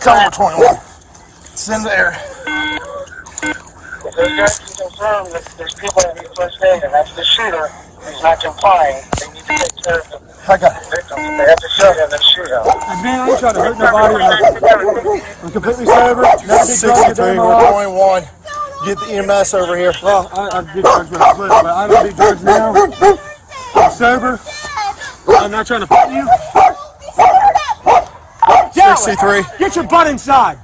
tell them we're 21. It's in there. If there's guys who confirm that there's people that need first aid, and that's the shooter who's not complying, they need to take care of the victims. They have to shoot in the shootout. Man, I ain't trying to hurt nobody. I'm completely sober. 63, we're 21. Get the EMS over here. Well, I did drugs when I was little, but I don't do drugs now. I'm sober. I'm not trying to put you. 63. Get your butt inside.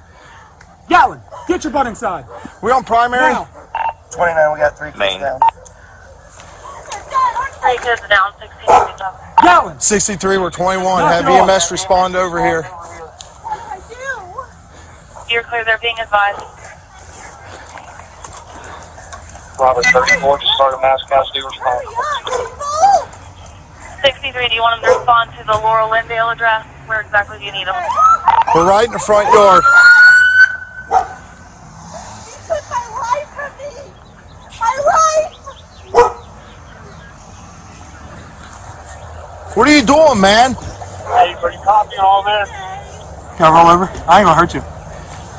Gatlin, get your butt inside. We on primary? Now. 29, we got 3 kids down. 3 kids down, 16. Gatlin. 63, we're 21. Have EMS respond over here. You're clear, they're being advised. Robert 34, just started mass custody response. 63, do you want them to respond to the Laurel Lindale address? Where exactly do you need them? We're right in the front yard. You took my life from me! My life! What are you doing, man? Hey, are you copying all this? Can I roll over? I ain't gonna hurt you.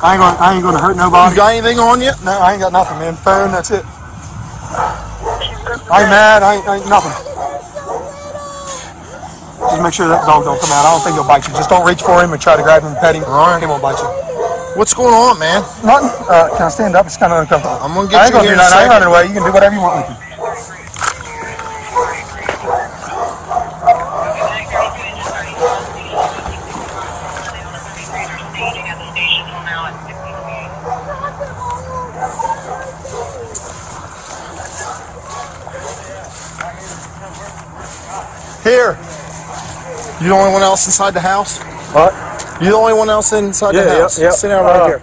I ain't gonna hurt nobody. You got anything on you? No, I ain't got nothing, man. Phone, that's it. I ain't mad. I ain't nothing. Just make sure that dog don't come out. I don't think he'll bite you. Just don't reach for him and try to grab him and pet him. All right. He won't bite you. What's going on, man? Nothing. Can I stand up? It's kind of uncomfortable. I'm gonna I get ain't you gonna here do in a nothing. I ain't second. running away. You can do whatever you want with me. Here. You the only one else inside the house? What? You the only one else inside the house? Yeah. Sit down right here.